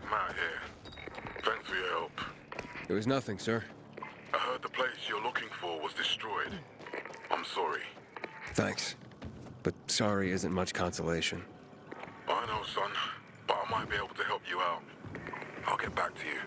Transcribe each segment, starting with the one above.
Matt here. Thanks for your help. It was nothing, sir. I heard the place you're looking for was destroyed. I'm sorry. Thanks. But sorry isn't much consolation. I know, son, but I might be able to help you out. I'll get back to you.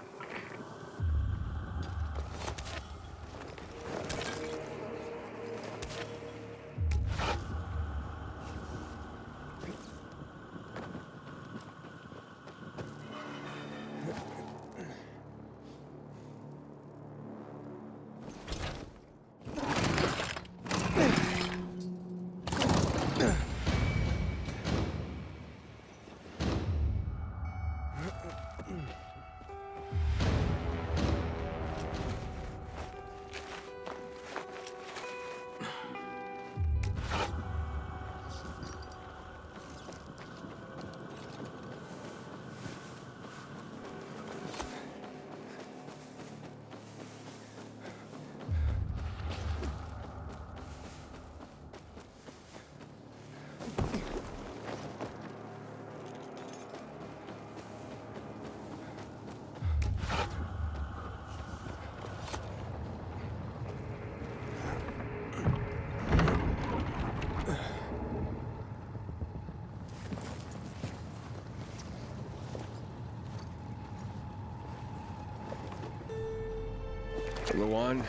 Luan,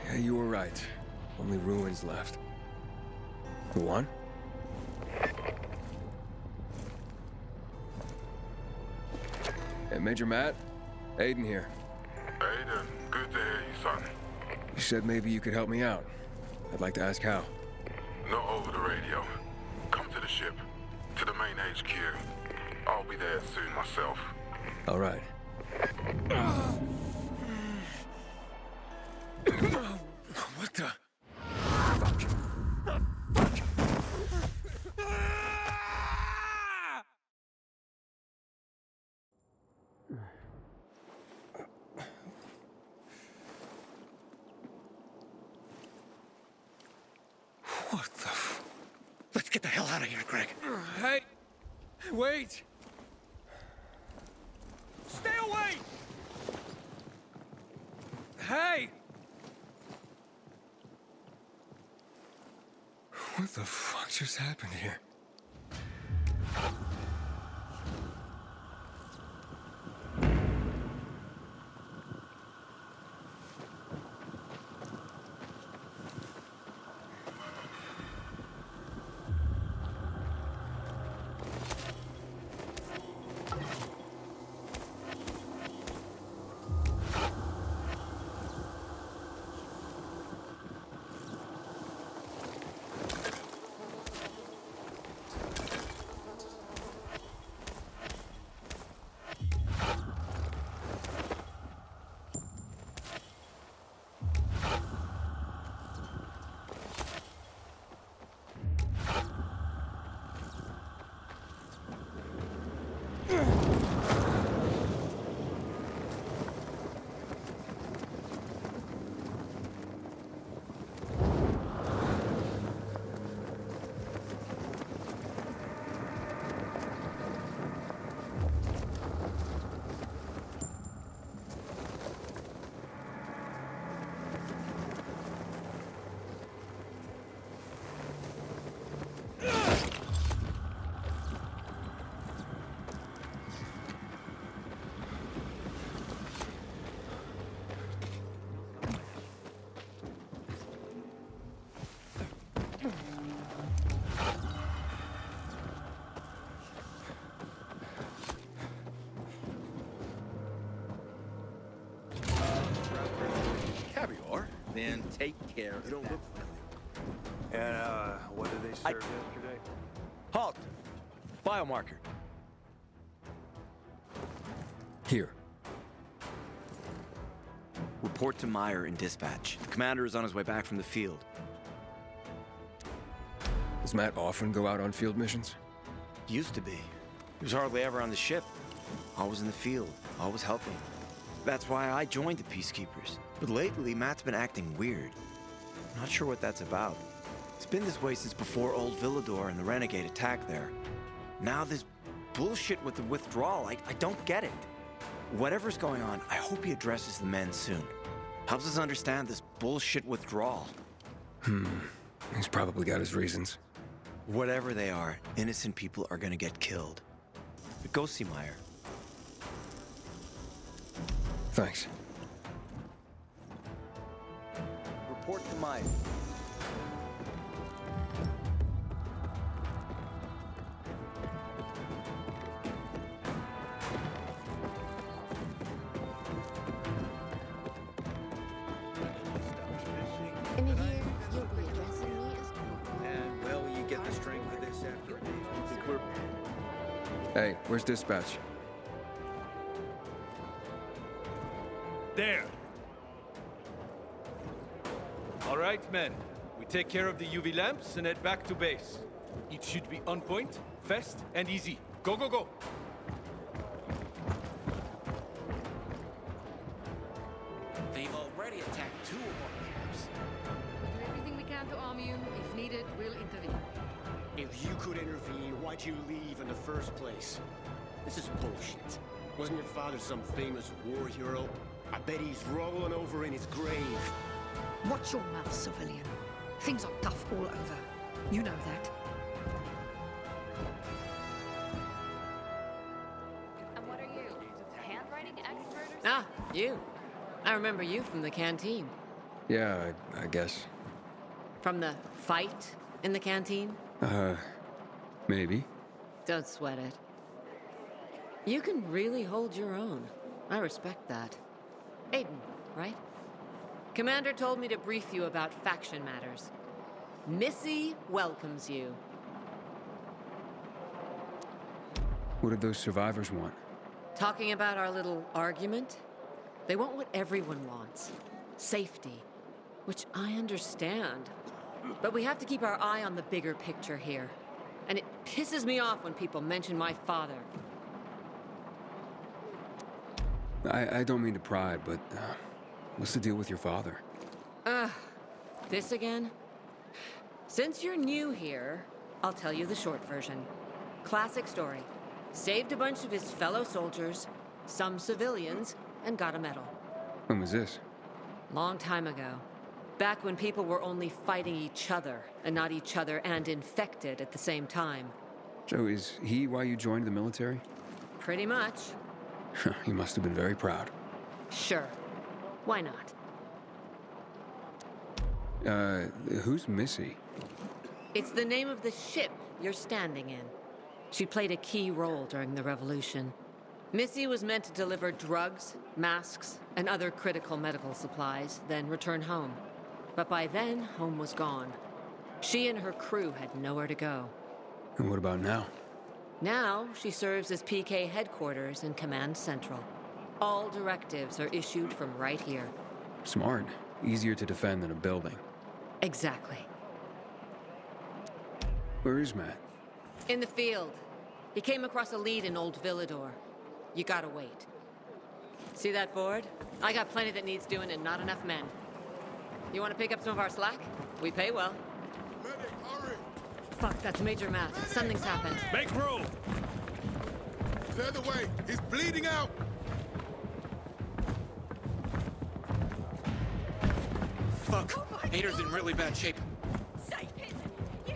yeah, you were right. Only ruins left. Luan? Hey, Major Matt? Aiden here. Aiden, good to hear you, son. You said maybe you could help me out. I'd like to ask how. Not over the radio. Come to the ship. To the main HQ. I'll be there soon myself. All right. What the? What the? Let's get the hell out of here, Greg. Hey! Wait! Stay away! Hey! What the fuck just happened here? Caviar? Then take care. You don't look familiar. And, what did they serve yesterday? Halt! Biomarker. Here. Report to Meyer in dispatch. The commander is on his way back from the field. Does Matt often go out on field missions? Used to be. He was hardly ever on the ship. Always in the field, always helping. That's why I joined the Peacekeepers. But lately, Matt's been acting weird. Not sure what that's about. It's been this way since before old Villador and the Renegade attack there. Now this bullshit with the withdrawal. I don't get it. Whatever's going on, I hope he addresses the men soon. Helps us understand this bullshit withdrawal. He's probably got his reasons. Whatever they are, innocent people are gonna get killed. But go see Meyer. Thanks. Report to Meyer. In a year, you'll be addressing me as And, well, you get the strength for this after Hey, where's dispatch? There. All right, men. We take care of the UV lamps and head back to base. It should be on point, fast, and easy. Go, go, go! They've already attacked 2 of our camps. Do everything we can to arm you. If needed, we'll intervene. If you could intervene, why'd you leave in the first place? This is bullshit. Wasn't your father some famous war hero? I bet he's rolling over in his grave. Watch your mouth, civilian. Things are tough all over. You know that. And what are you? A handwriting expert or something? Ah, you. I remember you from the canteen. Yeah, I guess. From the fight in the canteen? Maybe. Don't sweat it. You can really hold your own. I respect that. Aiden, right? Commander told me to brief you about faction matters. Missy welcomes you. What did those survivors want? Talking about our little argument? They want what everyone wants. Safety. Which I understand. But we have to keep our eye on the bigger picture here. And it pisses me off when people mention my father. I don't mean to pry, but what's the deal with your father? This again? Since you're new here, I'll tell you the short version. Classic story. Saved a bunch of his fellow soldiers, some civilians, and got a medal. When was this? Long time ago. Back when people were only fighting each other, and not each other and infected at the same time. So is he why you joined the military? Pretty much. He must have been very proud. Sure. Why not? Who's Missy? It's the name of the ship you're standing in. She played a key role during the revolution. Missy was meant to deliver drugs, masks, and other critical medical supplies, then return home. But by then, home was gone. She and her crew had nowhere to go. And what about now? Now, she serves as PK headquarters in Command Central. All directives are issued from right here. Smart. Easier to defend than a building. Exactly. Where is Matt? In the field. He came across a lead in Old Villador. You gotta wait. See that board? I got plenty that needs doing and not enough men. You wanna pick up some of our slack? We pay well. Medic, hurry! Fuck, that's Major Matt. Something's happened. Make room! Clear the way! He's bleeding out! Fuck! Ader's in really bad shape.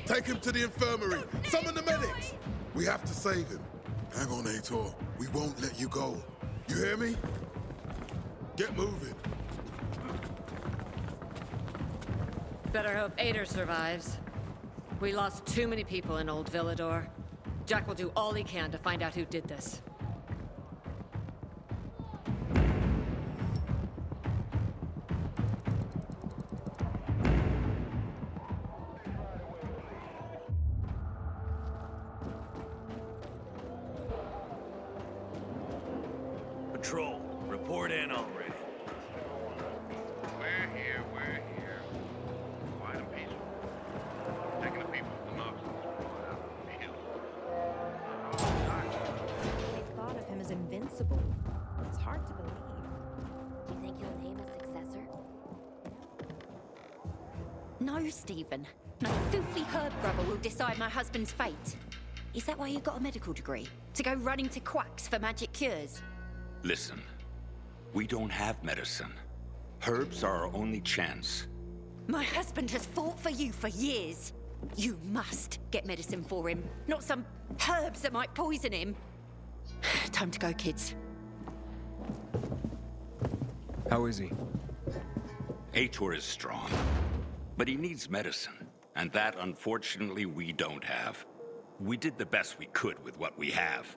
Take him to the infirmary! Summon the medics! We have to save him. Hang on, Ator. We won't let you go. You hear me? Get moving. Better hope Ader survives. We lost too many people in Old Villador. Jack will do all he can to find out who did this. Patrol, report in already. We're here. Quiet and peaceful. Taking the people with the mugs out of the hills. They thought of him as invincible. It's hard to believe. Do you think he'll name a successor? No, Stephen. No filthy herb grubber will decide my husband's fate. Is that why you got a medical degree? To go running to quacks for magic cures? Listen, we don't have medicine. Herbs are our only chance. My husband has fought for you for years. You must get medicine for him, not some herbs that might poison him. Time to go, kids. How is he? Aitor is strong, but he needs medicine, and that, unfortunately, we don't have. We did the best we could with what we have.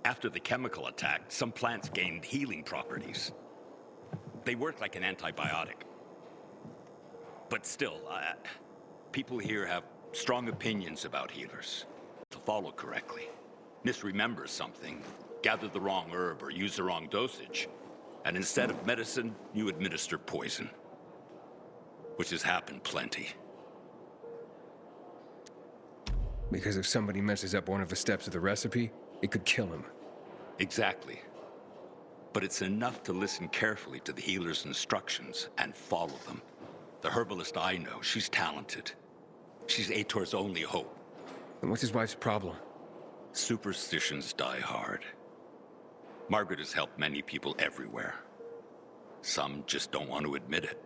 After the chemical attack, some plants gained healing properties. They work like an antibiotic. But still, people here have strong opinions about healers. To follow correctly, misremember something, gather the wrong herb, or use the wrong dosage, and instead of medicine, you administer poison. Which has happened plenty. Because if somebody messes up one of the steps of the recipe, it could kill him. Exactly. But it's enough to listen carefully to the healer's instructions and follow them. The herbalist I know, she's talented. She's Aitor's only hope. And what's his wife's problem? Superstitions die hard. Margaret has helped many people everywhere. Some just don't want to admit it.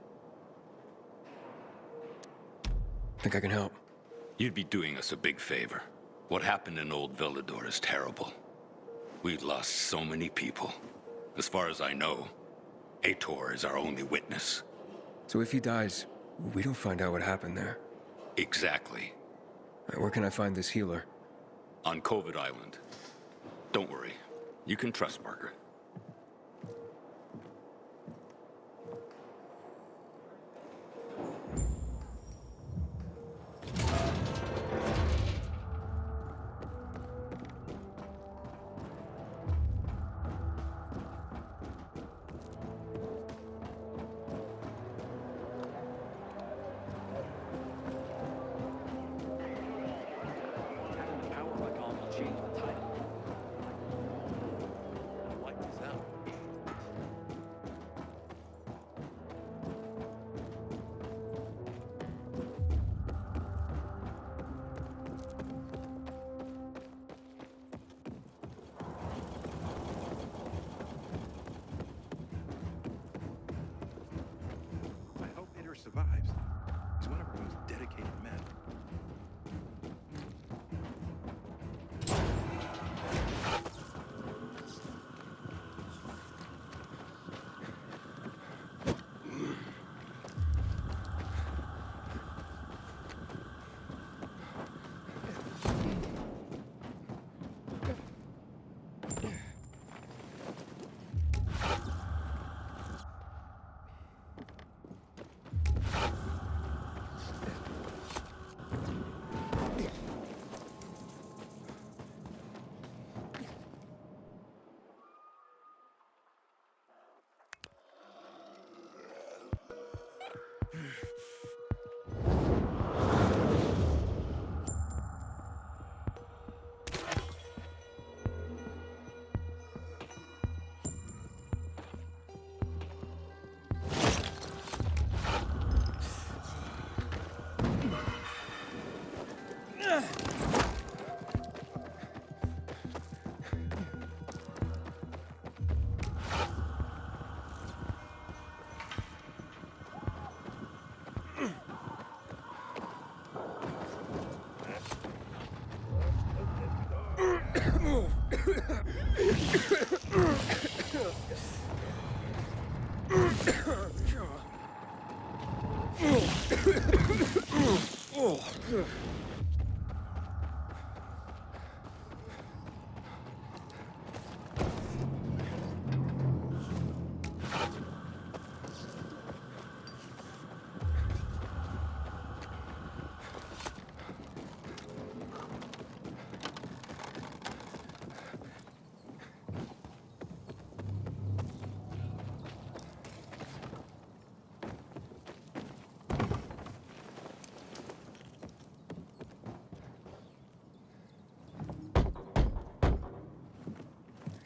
Think I can help? You'd be doing us a big favor. What happened in Old Villador is terrible. We've lost so many people. As far as I know, Aitor is our only witness. So if he dies, we don't find out what happened there? Exactly. Where can I find this healer? On COVID Island. Don't worry. You can trust Margaret. Survives. He's one of our most dedicated men.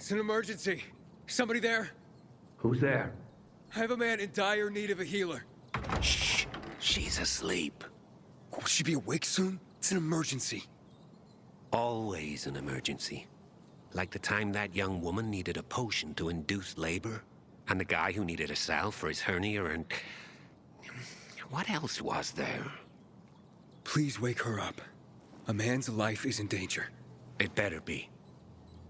It's an emergency. Somebody there? Who's there? I have a man in dire need of a healer. Shh. She's asleep. Will she be awake soon? It's an emergency. Always an emergency. Like the time that young woman needed a potion to induce labor, and the guy who needed a salve for his hernia, and... what else was there? Please wake her up. A man's life is in danger. It better be.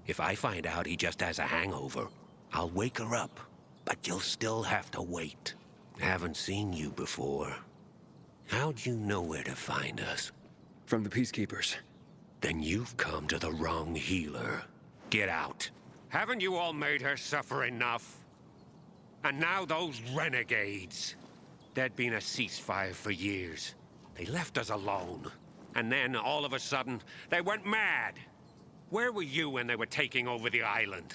If I find out he just has a hangover, I'll wake her up. But you'll still have to wait. Haven't seen you before. How'd you know where to find us? From the Peacekeepers. Then you've come to the wrong healer. Get out. Haven't you all made her suffer enough? And now those renegades. There'd been a ceasefire for years. They left us alone. And then, all of a sudden, they went mad. Where were you when they were taking over the island?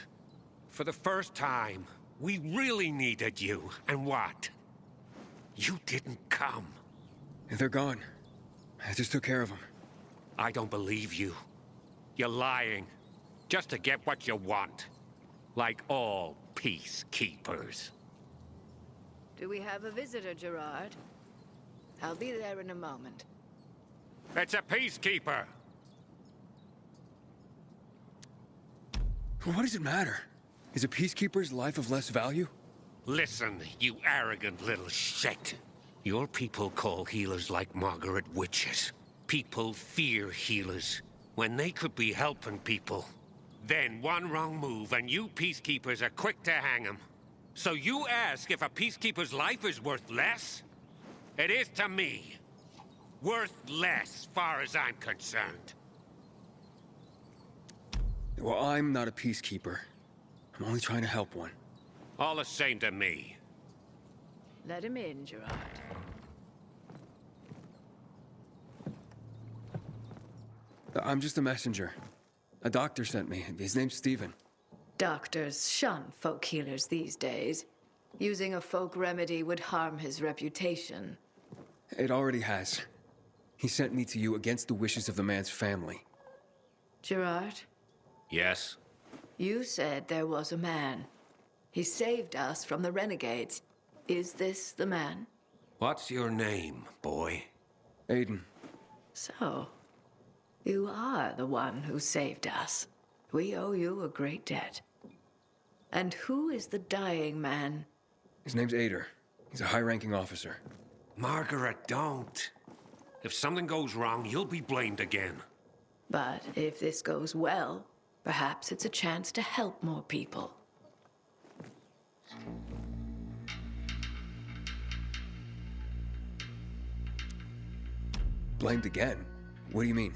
For the first time, we really needed you. And what? You didn't come. They're gone. I just took care of them. I don't believe you. You're lying. Just to get what you want. Like all peacekeepers. Do we have a visitor, Gerard? I'll be there in a moment. It's a peacekeeper! What does it matter? Is a Peacekeeper's life of less value? Listen, you arrogant little shit. Your people call healers like Margaret witches. People fear healers, when they could be helping people. Then one wrong move and you Peacekeepers are quick to hang 'em. So you ask if a Peacekeeper's life is worth less? It is to me. Worth less, far as I'm concerned. Well, I'm not a Peacekeeper. I'm only trying to help one. All the same to me. Let him in, Gerard. I'm just a messenger. A doctor sent me. His name's Stephen. Doctors shun folk healers these days. Using a folk remedy would harm his reputation. It already has. He sent me to you against the wishes of the man's family. Gerard, Yes? you said there was a man. He saved us from the renegades. Is this the man? What's your name, boy? Aiden. So, you are the one who saved us. We owe you a great debt. And who is the dying man? His name's Ader. He's a high-ranking officer. Margaret, don't. If something goes wrong, you'll be blamed again. But if this goes well, perhaps it's a chance to help more people. Blamed again? What do you mean?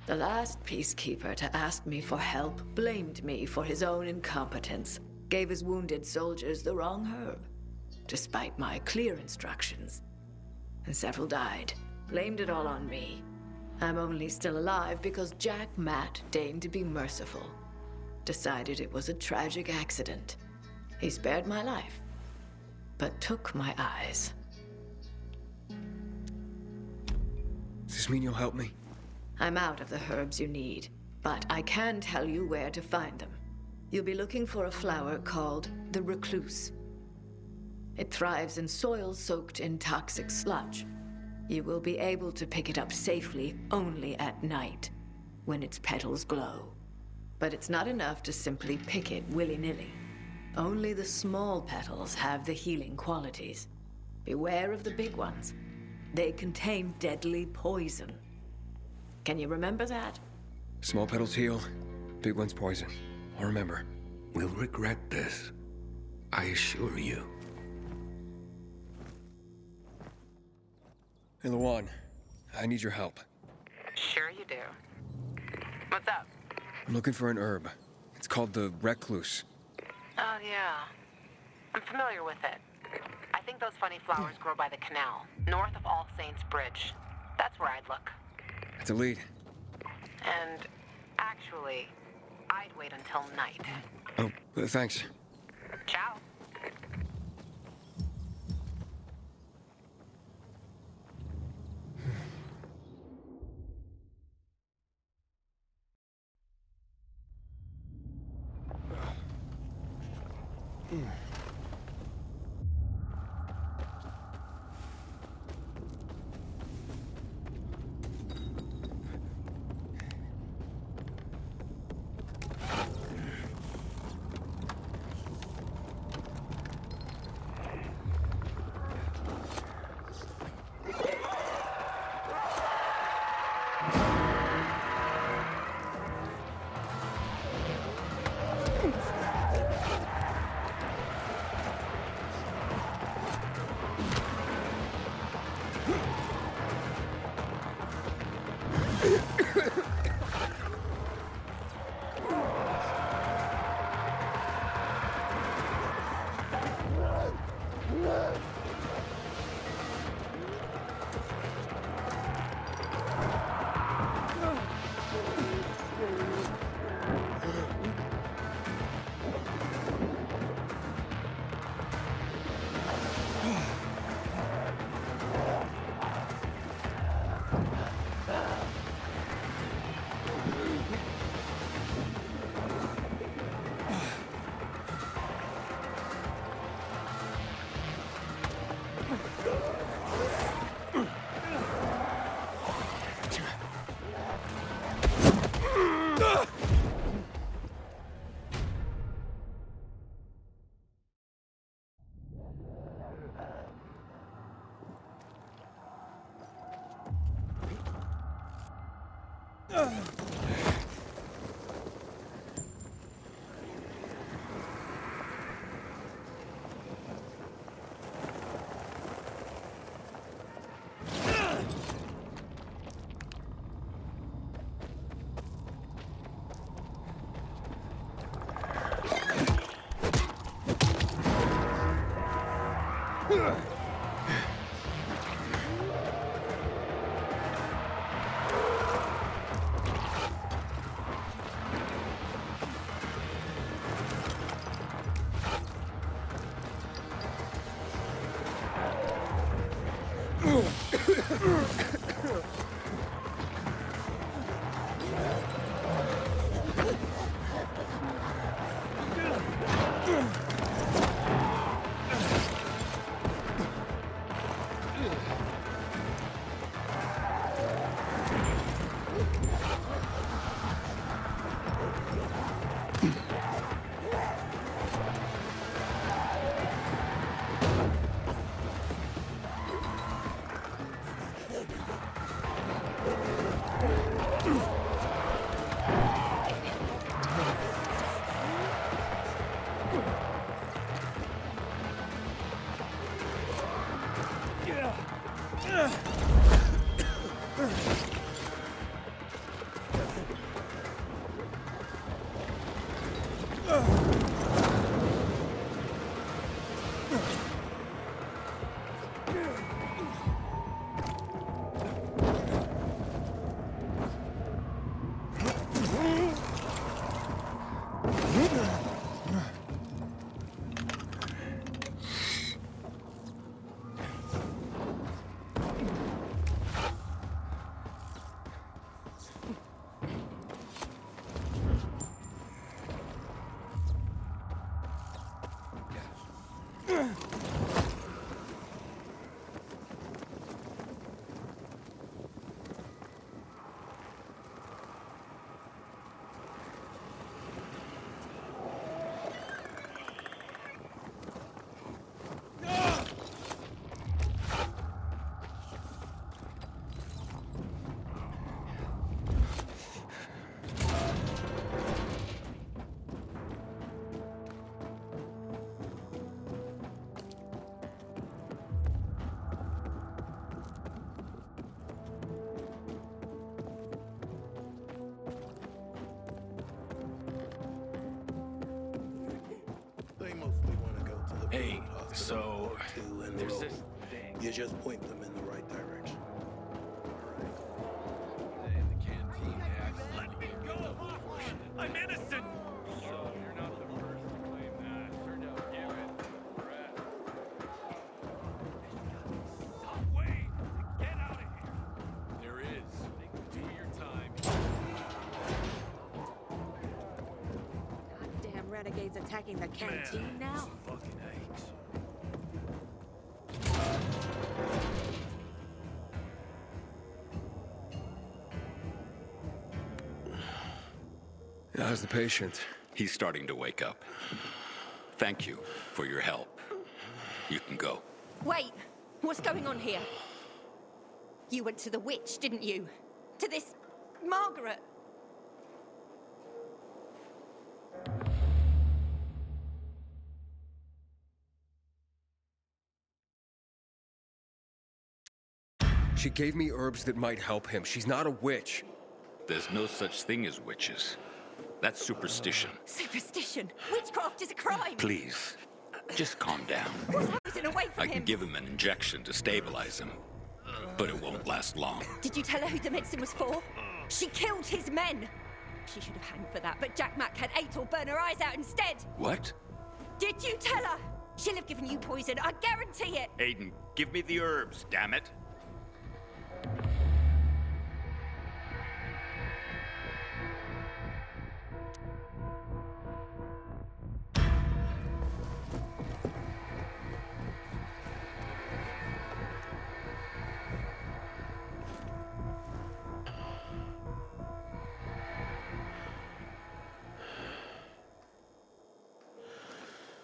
The last peacekeeper to ask me for help blamed me for his own incompetence, gave his wounded soldiers the wrong herb, despite my clear instructions. And several died, blamed it all on me. I'm only still alive because Jack Matt deigned to be merciful. Decided it was a tragic accident. He spared my life, but took my eyes. Does this mean you'll help me? I'm out of the herbs you need, but I can tell you where to find them. You'll be looking for a flower called the recluse. It thrives in soil soaked in toxic sludge. You will be able to pick it up safely only at night, when its petals glow. But it's not enough to simply pick it willy-nilly. Only the small petals have the healing qualities. Beware of the big ones. They contain deadly poison. Can you remember that? Small petals heal, big ones poison. I'll remember. We'll regret this. I assure you. Hey, Lawan, I need your help. Sure you do. What's up? I'm looking for an herb. It's called the recluse. Oh, yeah. I'm familiar with it. I think those funny flowers grow by the canal, north of All Saints Bridge. That's where I'd look. It's a lead. And actually, I'd wait until night. Oh, thanks. Ciao. Hey, so there's this thing. You just point them in the right direction. In the canteen, they actually let me go. I'm innocent. So you're not the first to claim that. Turned out Garrett, Brett. Some way to get out of here. There is. Do your time. Goddamn renegades attacking the canteen now. Fucking aches. How's the patient? He's starting to wake up. Thank you for your help. You can go. Wait, what's going on here? You went to the witch, didn't you? To this Margaret. She gave me herbs that might help him. She's not a witch. There's no such thing as witches. That's superstition. Superstition? Witchcraft is a crime! Please, just calm down. What's happening away from I can him? give him an injection to stabilize him, but it won't last long. Did you tell her who the medicine was for? She killed his men! She should have hanged for that, but Jack Mack had Aitor burn her eyes out instead! What? Did you tell her? She'll have given you poison, I guarantee it! Aiden, give me the herbs, damn it.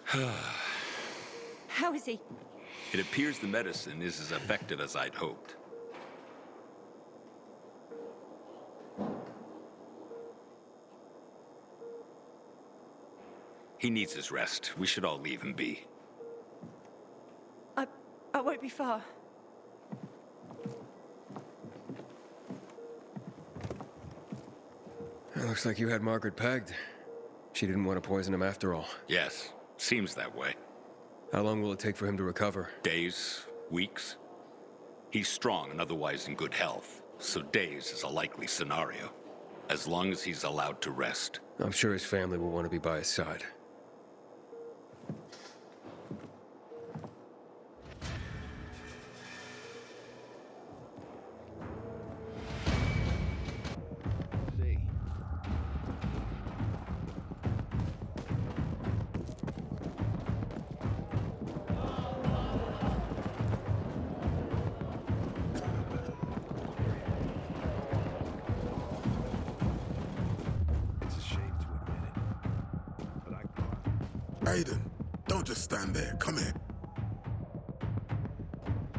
How is he? It appears the medicine is as effective as I'd hoped. He needs his rest. We should all leave him be. I won't be far. It looks like you had Margaret pegged. She didn't want to poison him after all. Yes, seems that way. How long will it take for him to recover? Days, weeks. He's strong and otherwise in good health, so days is a likely scenario. As long as he's allowed to rest. I'm sure his family will want to be by his side. Aiden, don't just stand there. Come here.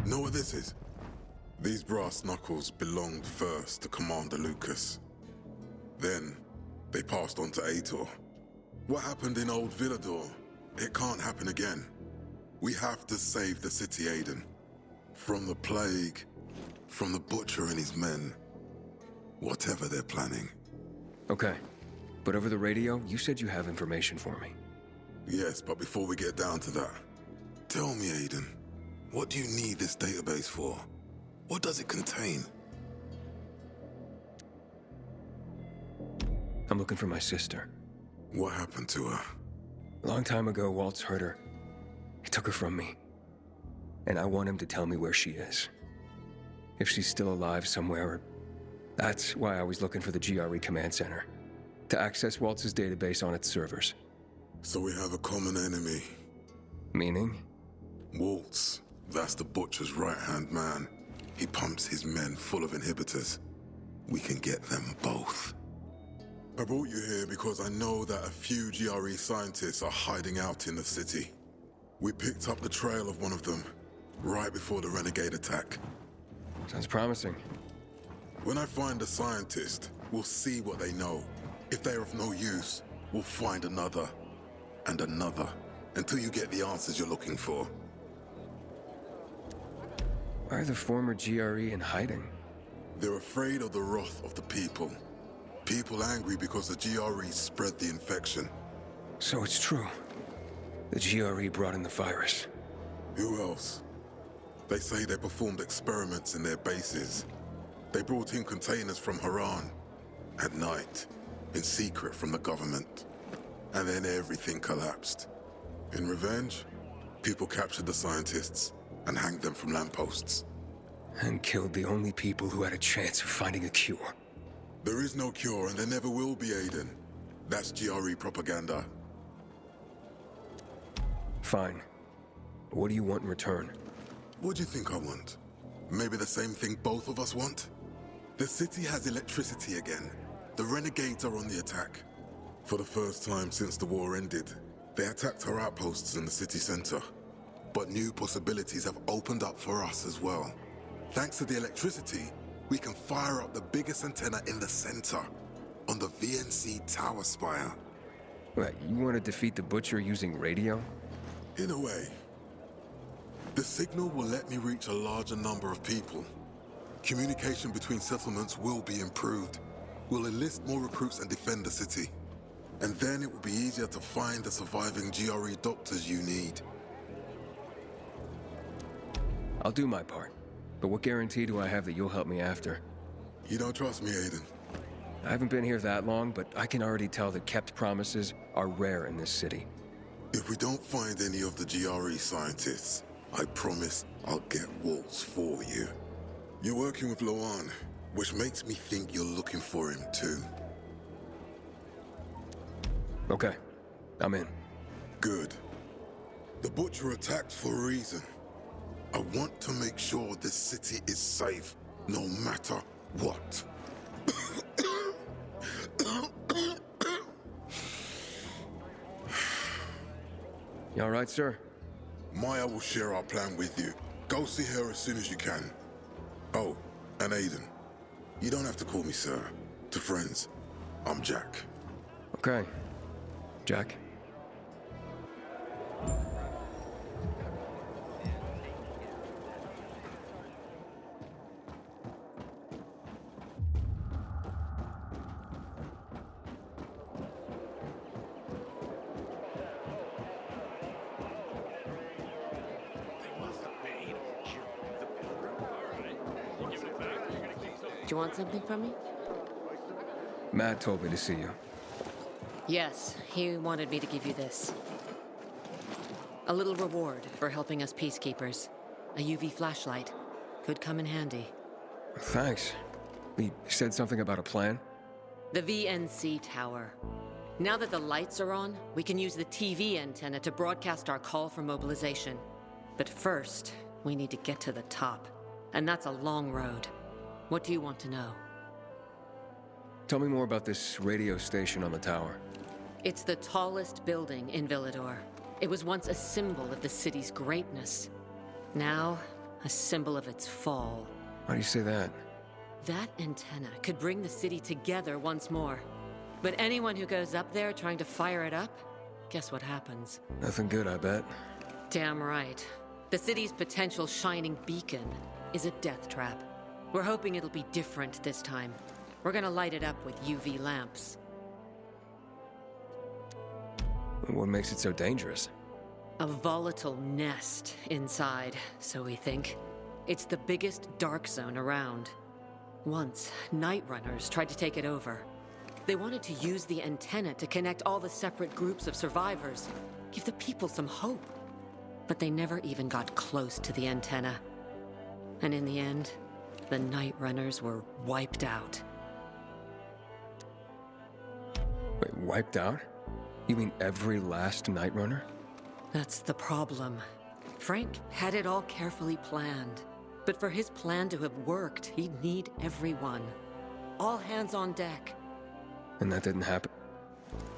Know what this is? These brass knuckles belonged first to Commander Lucas. Then, they passed on to Aitor. What happened in Old Villador? It can't happen again. We have to save the city, Aiden. From the plague, from the Butcher and his men. Whatever they're planning. Okay. But over the radio, you said you have information for me. Yes, but before we get down to that, tell me, Aiden, what do you need this database for? What does it contain? I'm looking for my sister. What happened to her? A long time ago, Waltz hurt her. He took her from me. And I want him to tell me where she is. If she's still alive somewhere. That's why I was looking for the GRE command center. To access Waltz's database on its servers. So we have a common enemy. Meaning? Waltz. That's the Butcher's right-hand man. He pumps his men full of inhibitors. We can get them both. I brought you here because I know that a few GRE scientists are hiding out in the city. We picked up the trail of one of them, right before the renegade attack. Sounds promising. When I find a scientist, we'll see what they know. If they're of no use, we'll find another. And another, until you get the answers you're looking for. Why are the former GRE in hiding? They're afraid of the wrath of the people. People angry because the GRE spread the infection. So it's true. The GRE brought in the virus. Who else? They say they performed experiments in their bases. They brought in containers from Haran. At night. In secret from the government. And then everything collapsed. In revenge, people captured the scientists and hanged them from lampposts. And killed the only people who had a chance of finding a cure. There is no cure and there never will be, Aiden. That's GRE propaganda. Fine. What do you want in return? What do you think I want? Maybe the same thing both of us want? The city has electricity again. The renegades are on the attack. For the first time since the war ended, they attacked our outposts in the city center. But new possibilities have opened up for us as well. Thanks to the electricity, we can fire up the biggest antenna in the center, on the VNC tower spire. What, you want to defeat the Butcher using radio? In a way. The signal will let me reach a larger number of people. Communication between settlements will be improved. We'll enlist more recruits and defend the city. And then it will be easier to find the surviving GRE doctors you need. I'll do my part. But what guarantee do I have that you'll help me after? You don't trust me, Aiden? I haven't been here that long, but I can already tell that kept promises are rare in this city. If we don't find any of the GRE scientists, I promise I'll get Waltz for you. You're working with Loan, which makes me think you're looking for him too. Okay, I'm in. Good. The Butcher attacked for a reason. I want to make sure this city is safe, no matter what. You all right, sir? Maya will share our plan with you. Go see her as soon as you can. Oh, and Aiden. You don't have to call me sir. To friends, I'm Jack. Okay. Jack. Do you want something from me? Matt told me to see you. Yes, he wanted me to give you this. A little reward for helping us Peacekeepers. A UV flashlight. Could come in handy. Thanks. He said something about a plan? The VNC tower. Now that the lights are on, we can use the TV antenna to broadcast our call for mobilization. But first, we need to get to the top. And that's a long road. What do you want to know? Tell me more about this radio station on the tower. It's the tallest building in Villador. It was once a symbol of the city's greatness. Now, a symbol of its fall. Why do you say that? That antenna could bring the city together once more. But anyone who goes up there trying to fire it up, guess what happens? Nothing good, I bet. Damn right. The city's potential shining beacon is a death trap. We're hoping it'll be different this time. We're gonna light it up with UV lamps. What makes it so dangerous? A volatile nest inside, so we think. It's the biggest dark zone around. Once, night runners tried to take it over. They wanted to use the antenna to connect all the separate groups of survivors, give the people some hope. But they never even got close to the antenna. And in the end, the night runners were wiped out. Wait, wiped out? You mean every last night runner? That's the problem. Frank had it all carefully planned. But for his plan to have worked, he'd need everyone. All hands on deck. And that didn't happen?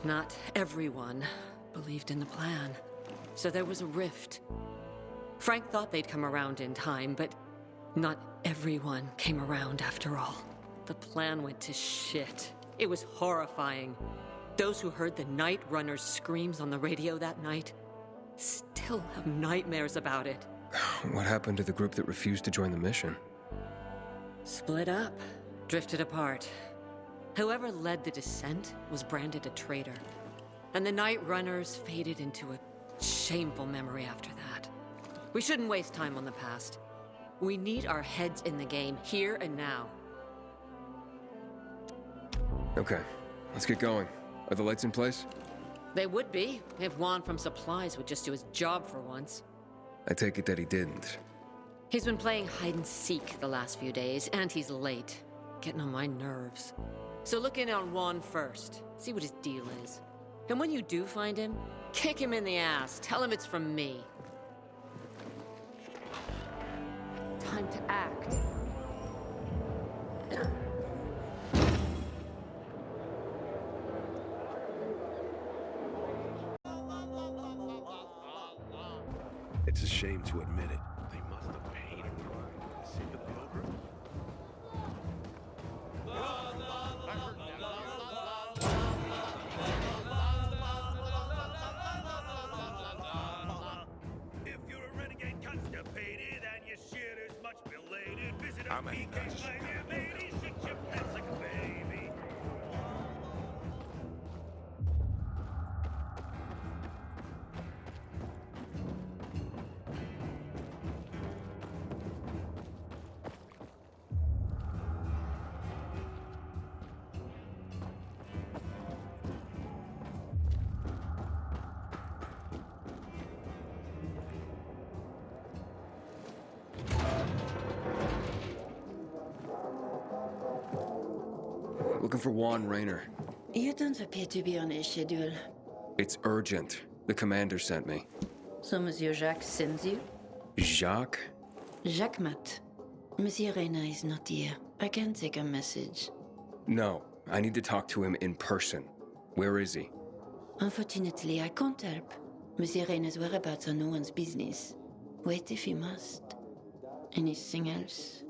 Not everyone believed in the plan. So there was a rift. Frank thought they'd come around in time, but not everyone came around after all. The plan went to shit. It was horrifying. Those who heard the Night Runner's screams on the radio that night still have nightmares about it. What happened to the group that refused to join the mission? Split up, drifted apart. Whoever led the descent was branded a traitor. And the Night Runners faded into a shameful memory after that. We shouldn't waste time on the past. We need our heads in the game, here and now. Okay, let's get going. Are the lights in place? They would be, if Juan from Supplies would just do his job for once. I take it that he didn't. He's been playing hide and seek the last few days, and he's late. Getting on my nerves. So look in on Juan first. See what his deal is. And when you do find him, kick him in the ass. Tell him it's from me. Time to act. It's a shame to admit it. They must have paid him. See the pilgrim? If you're a renegade constipated and your shit is much belated, visit our I'm at PK nuts. by your matey, shit your pants like a baby. Looking for Juan Raynor. You don't appear to be on a schedule. It's urgent. The commander sent me. So Monsieur Jacques sends you? Jacques? Jacques Mat. Monsieur Reyna is not here. I can take a message. No, I need to talk to him in person. Where is he? Unfortunately, I can't help. Monsieur Reyna's whereabouts are no one's business. Wait if he must. Anything else?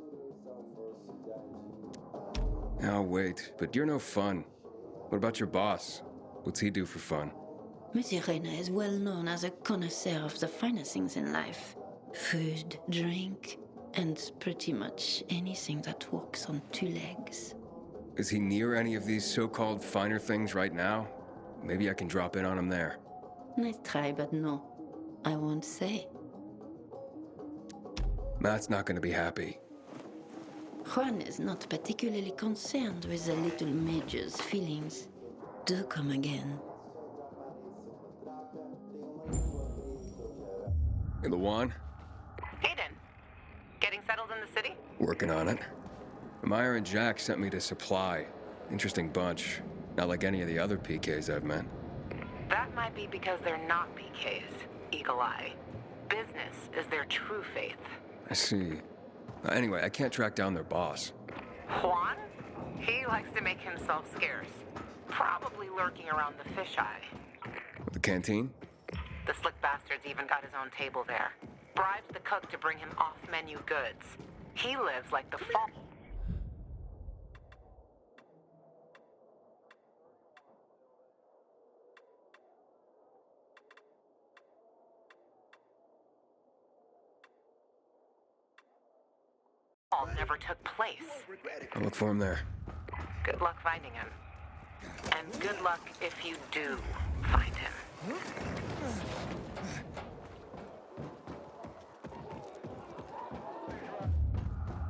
I'll wait, but you're no fun. What about your boss? What's he do for fun? Monsieur Reyna is well known as a connoisseur of the finer things in life. Food, drink, and pretty much anything that walks on two legs. Is he near any of these so-called finer things right now? Maybe I can drop in on him there. Nice try, but no. I won't say. Matt's not gonna be happy. Juan is not particularly concerned with the little major's feelings. Do come again. Luan? Hayden, getting settled in the city? Working on it. Meyer and Jack sent me to Supply. Interesting bunch. Not like any of the other PKs I've met. That might be because they're not PKs, Eagle Eye. Business is their true faith. I see. Anyway, I can't track down their boss. Juan? He likes to make himself scarce. Probably lurking around the fisheye. The canteen? The slick bastard's even got his own table there. Bribes the cook to bring him off-menu goods. He lives like the fall. Never took place. I'll look for him there. Good luck finding him. And good luck if you do find him.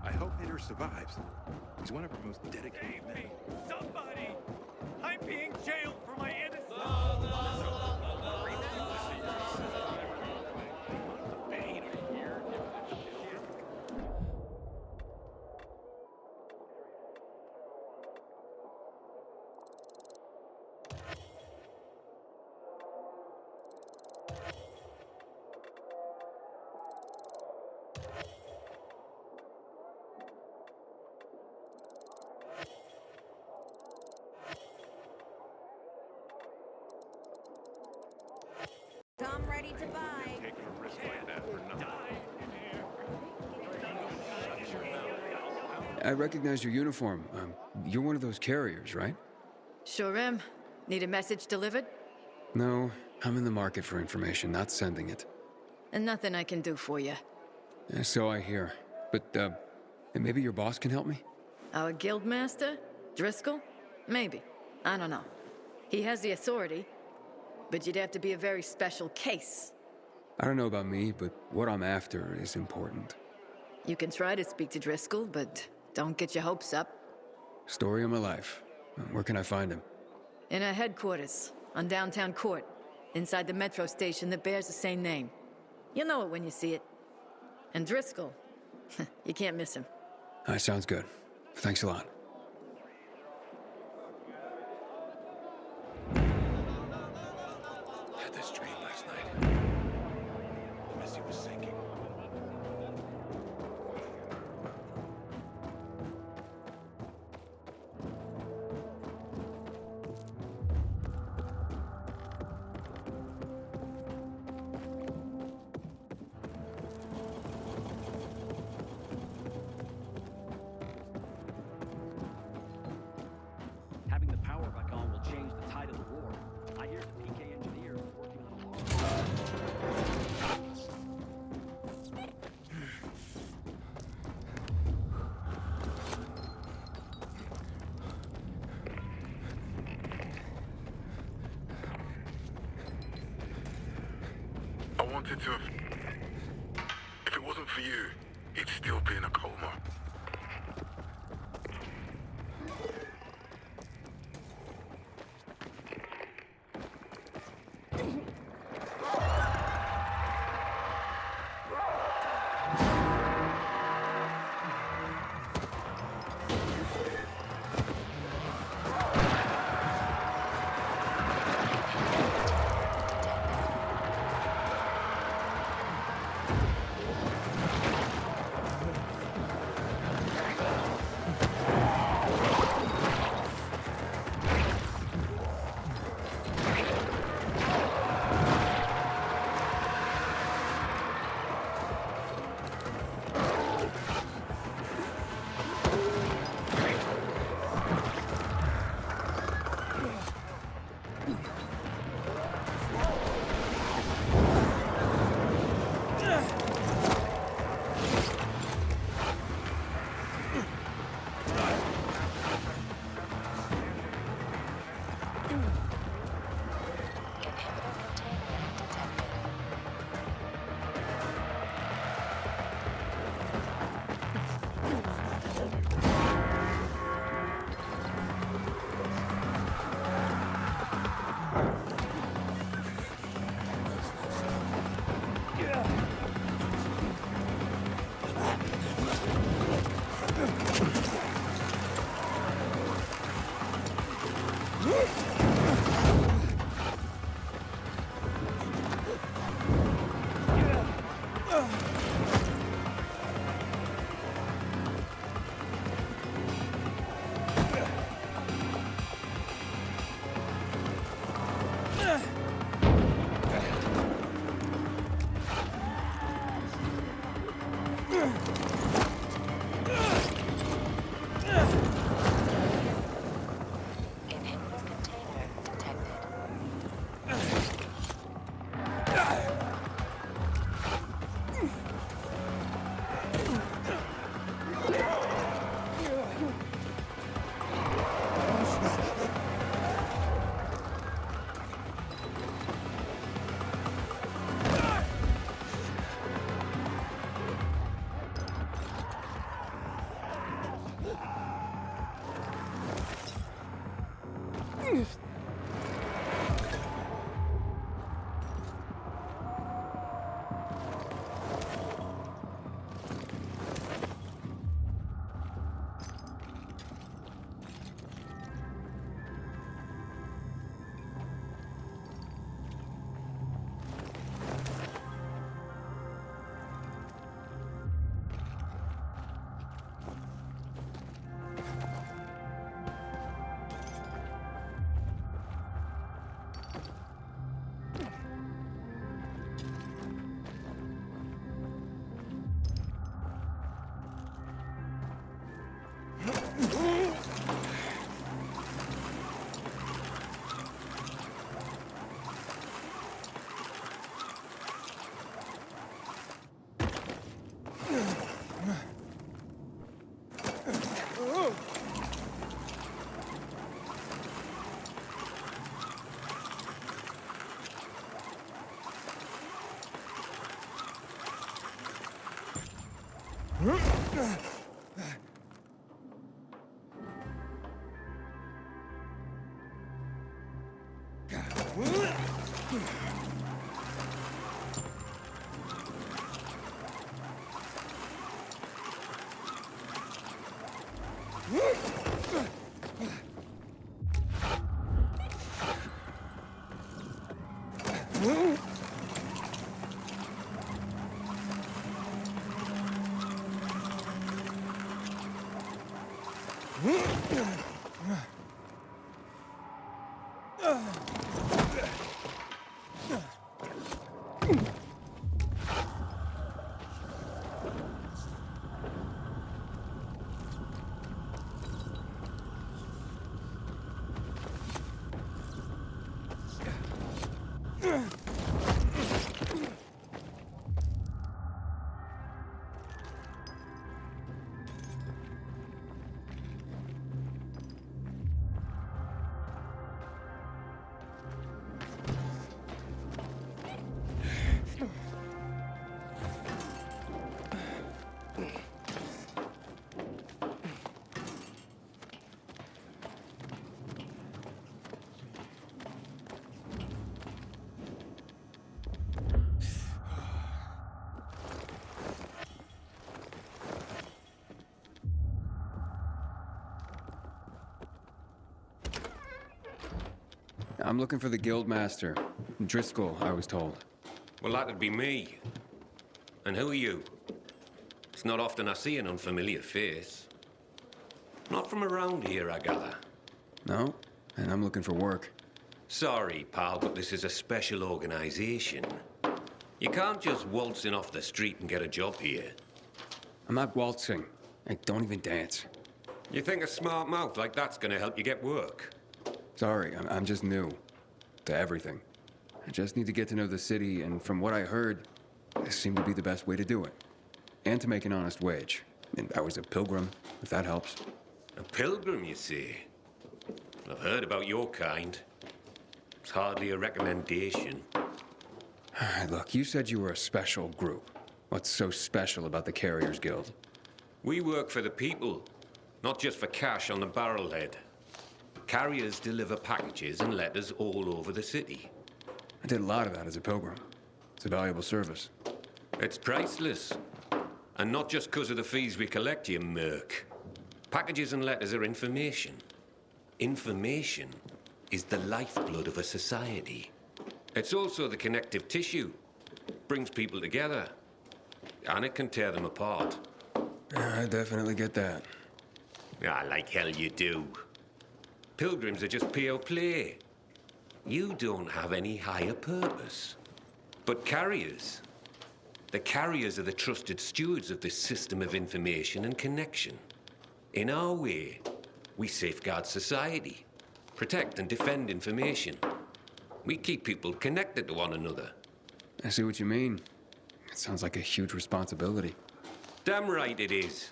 I hope Peter survives. He's one of our most dedicated men. Somebody! I'm being jailed for my innocence! I'm ready to buy. Taking a risk like that for nothing. I recognize your uniform. You're one of those carriers, right? Sure am. Need a message delivered? No, I'm in the market for information, not sending it. And nothing I can do for you. So I hear. But, maybe your boss can help me? Our guildmaster? Driscoll? Maybe. I don't know. He has the authority, but you'd have to be a very special case. I don't know about me, but what I'm after is important. You can try to speak to Driscoll, but don't get your hopes up. Story of my life. Where can I find him? In our headquarters, on downtown Court, inside the metro station that bears the same name. You'll know it when you see it. And Driscoll, you can't miss him. That sounds good. Thanks a lot. Had this dream last night. The Missy was sinking. Having the power back on will change the tide of the war. I hear the PK engineers are working on a long. I wanted to have... If it wasn't for you, he'd still be in a coma. I'm looking for the Guildmaster. Driscoll, I was told. Well, that'd be me. And who are you? It's not often I see an unfamiliar face. Not from around here, I gather. No, and I'm looking for work. Sorry, pal, but this is a special organization. You can't just waltz in off the street and get a job here. I'm not waltzing. I don't even dance. You think a smart mouth like that's gonna help you get work? Sorry, I'm just new. to everything. I just need to get to know the city, and from what I heard, this seemed to be the best way to do it. And to make an honest wage. And I was a pilgrim, if that helps. A pilgrim, you say? I've heard about your kind. It's hardly a recommendation. Look, you said you were a special group. What's so special about the Carriers Guild? We work for the people, not just for cash on the barrelhead. Carriers deliver packages and letters all over the city. I did a lot of that as a pilgrim. It's a valuable service. It's priceless. And not just because of the fees we collect, you merc. Packages and letters are information. Information is the lifeblood of a society. It's also the connective tissue. Brings people together. And it can tear them apart. I definitely get that. Ah, like hell you do. Pilgrims are just pure play. You don't have any higher purpose. But carriers, the carriers are the trusted stewards of this system of information and connection. In our way, we safeguard society, protect and defend information. We keep people connected to one another. I see what you mean. It sounds like a huge responsibility. Damn right it is.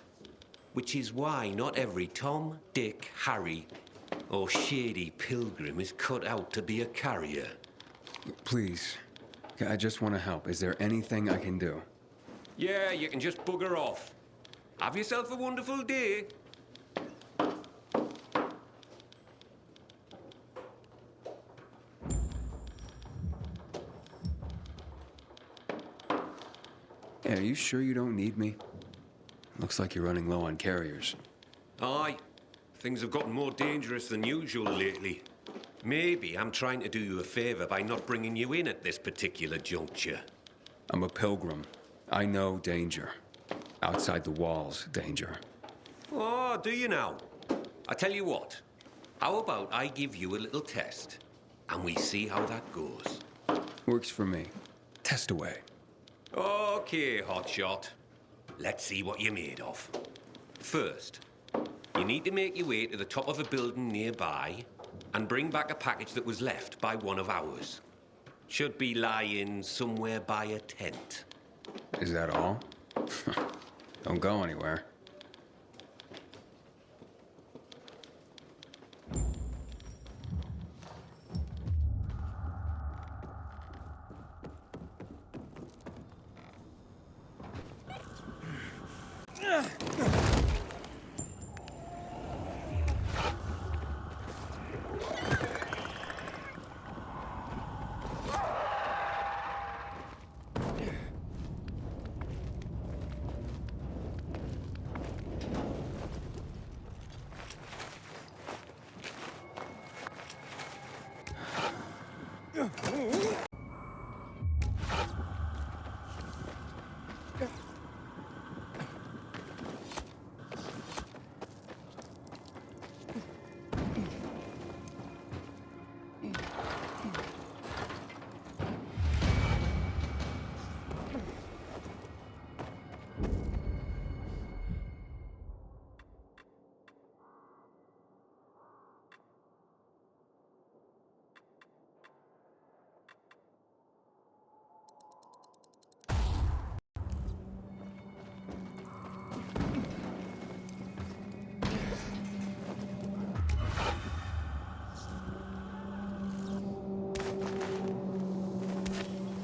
Which is why not every Tom, Dick, Harry, or shady pilgrim is cut out to be a carrier. Please, I just want to help. Is there anything I can do? Yeah, you can just bugger off. Have yourself a wonderful day. Hey, are you sure you don't need me? Looks like you're running low on carriers. Aye. Things have gotten more dangerous than usual lately. Maybe I'm trying to do you a favor by not bringing you in at this particular juncture. I'm a pilgrim. I know danger. Outside the walls, danger. Oh, do you now? I tell you what. How about I give you a little test, and we see how that goes? Works for me. Test away. Okay, hotshot. Let's see what you're made of. First, you need to make your way to the top of a building nearby and bring back a package that was left by one of ours. Should be lying somewhere by a tent. Is that all? Don't go anywhere.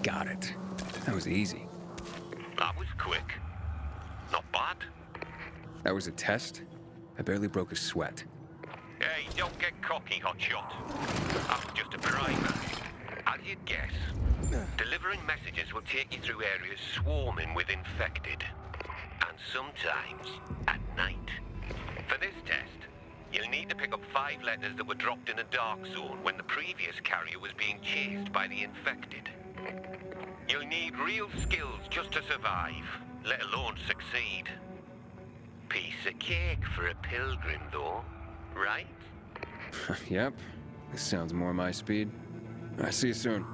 Got it. That was easy. That was quick. Not bad. That was a test? I barely broke a sweat. Hey, don't get cocky, hotshot. That was just a primer. As you'd guess, delivering messages will take you through areas swarming with infected. And sometimes at night. For this test, you'll need to pick up 5 letters that were dropped in a dark zone when the previous carrier was being chased by the infected. You'll need real skills just to survive, let alone succeed. Piece of cake for a pilgrim, though, right? Yep. This sounds more my speed. I'll see you soon.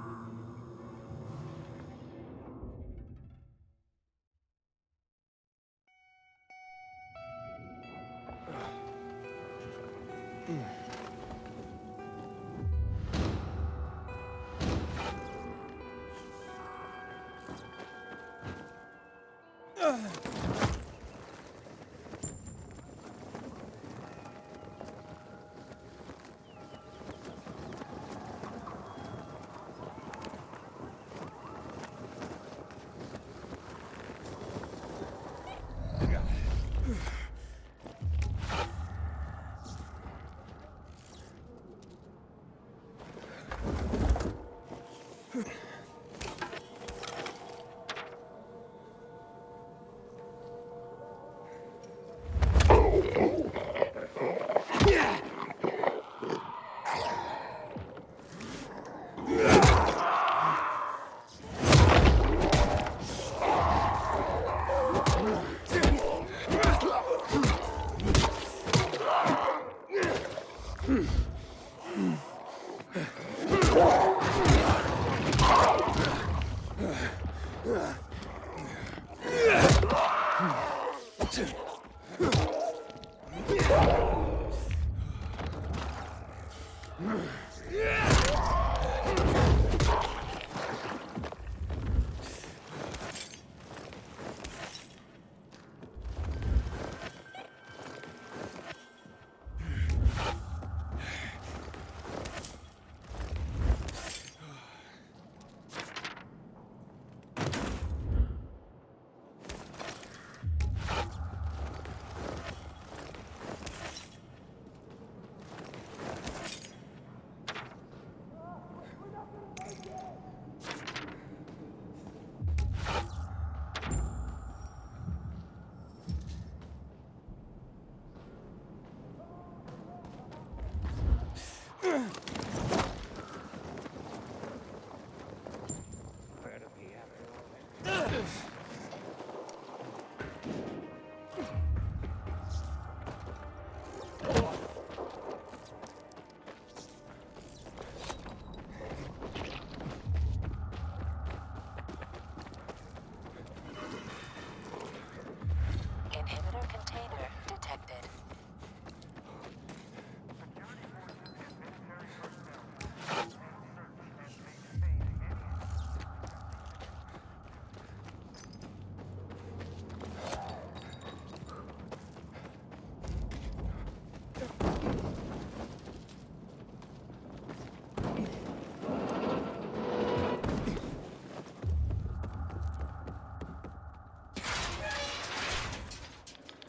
Inhibitor container detected.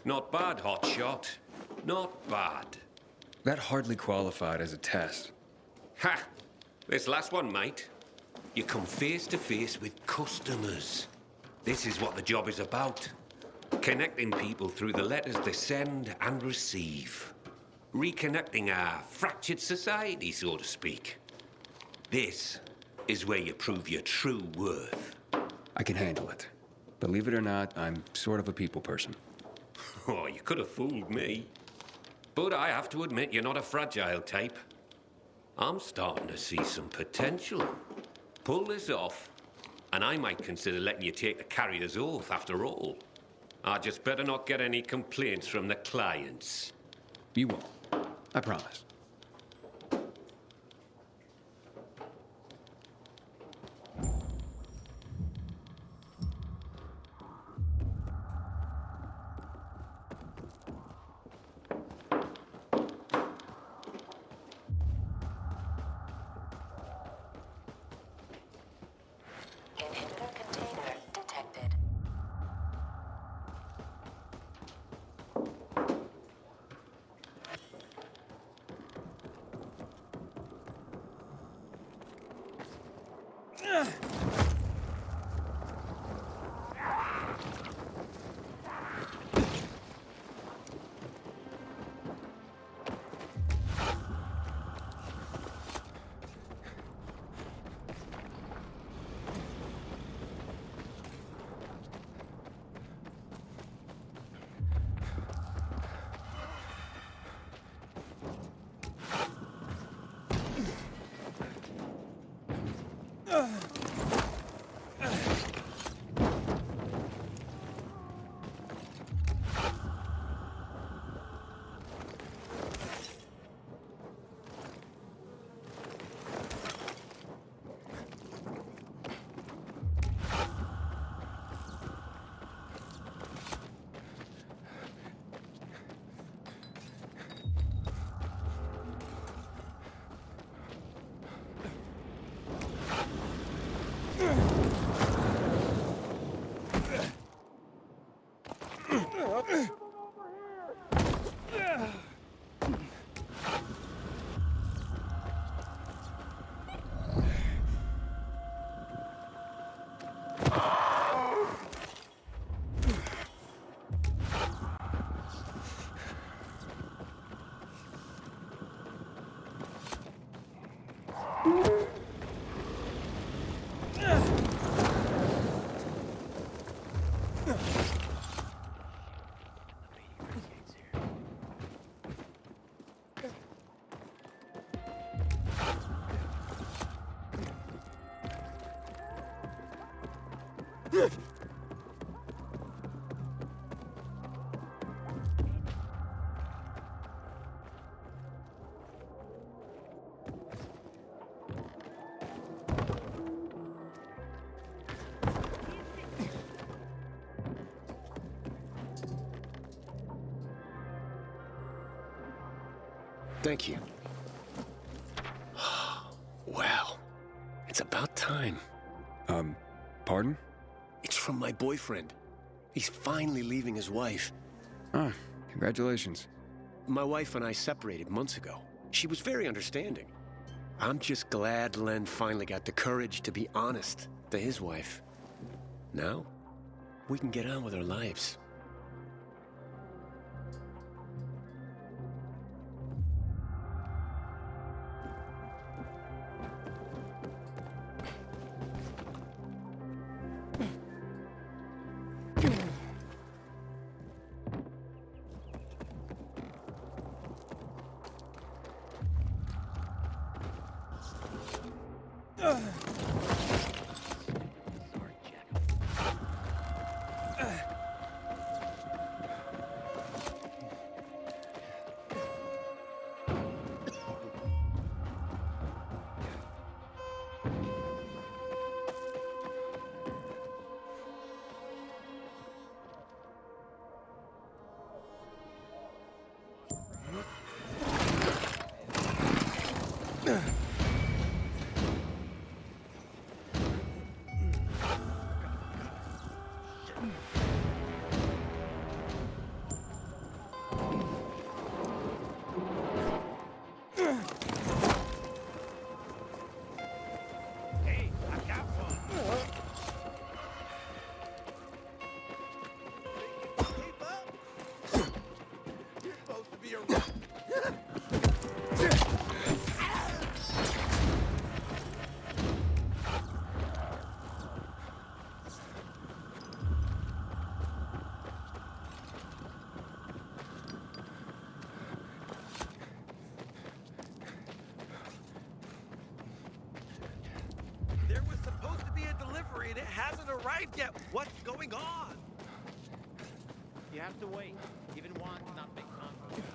Not bad, hotshot. Not bad. That hardly qualified as a test. Ha! This last one, mate. You come face to face with customers. This is what the job is about. Connecting people through the letters they send and receive. Reconnecting our fractured society, so to speak. This is where you prove your true worth. I can handle it. Believe it or not, I'm sort of a people person. Oh, you could have fooled me. But I have to admit, you're not a fragile type. I'm starting to see some potential. Pull this off, and I might consider letting you take the carrier's oath after all. I just better not get any complaints from the clients. You won't. I promise. Inhibitor container detected. Thank you. Wow. It's about time. Pardon? It's from my boyfriend. He's finally leaving his wife. Ah, congratulations. My wife and I separated months ago. She was very understanding. I'm just glad Len finally got the courage to be honest to his wife. Now, we can get on with our lives. And it hasn't arrived yet. What's going on? You have to wait. Even one cannot make contact.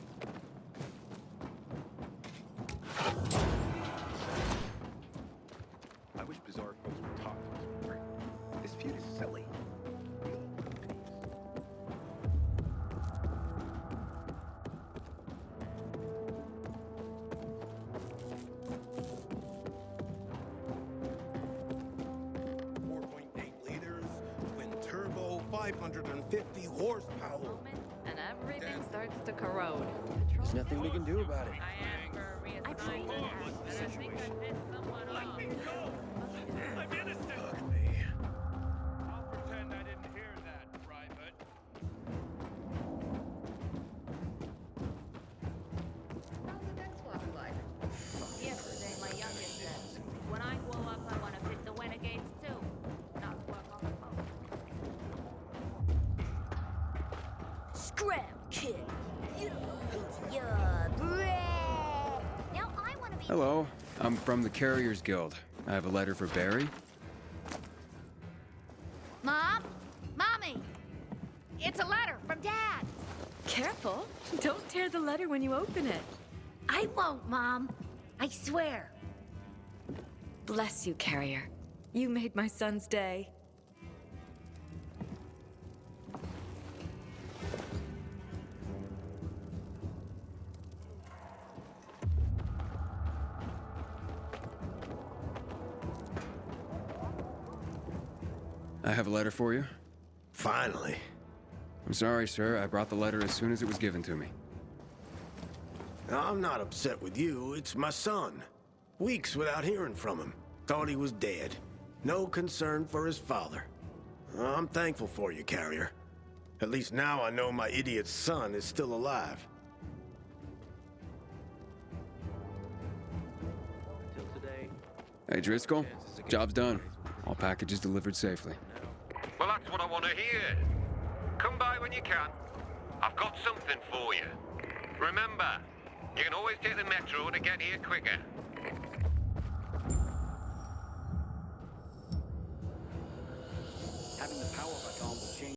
I wish Bizarre folks would talk to us more. This feud is silly. Horsepower. And everything starts to corrode. There's nothing we can do about it. I tried to What's the situation? Let me go! I'm innocent! I'll pretend I didn't hear that, Private. How's the next one like? Yesterday, my youngest said, when I grow up, I want to fit the renegades too. Not work on the boat. Scram, kid. You eat your bread. Now I want to be. Hello, I'm from the Carriers Guild. I have a letter for Barry. Mom? Mommy! It's a letter from Dad! Careful. Don't tear the letter when you open it. I won't, Mom. I swear. Bless you, Carrier. You made my son's day. I have a letter for you. Finally. I'm sorry, sir. I brought the letter as soon as it was given to me. I'm not upset with you. It's my son. Weeks without hearing from him. Thought he was dead. No concern for his father. I'm thankful for you, Carrier. At least now I know my idiot son is still alive. Hey, Driscoll. Job's done. All packages delivered safely. Well, that's what I want to hear. Come by when you can. I've got something for you. Remember, you can always take the metro to get here quicker. Having the power of a gun will change.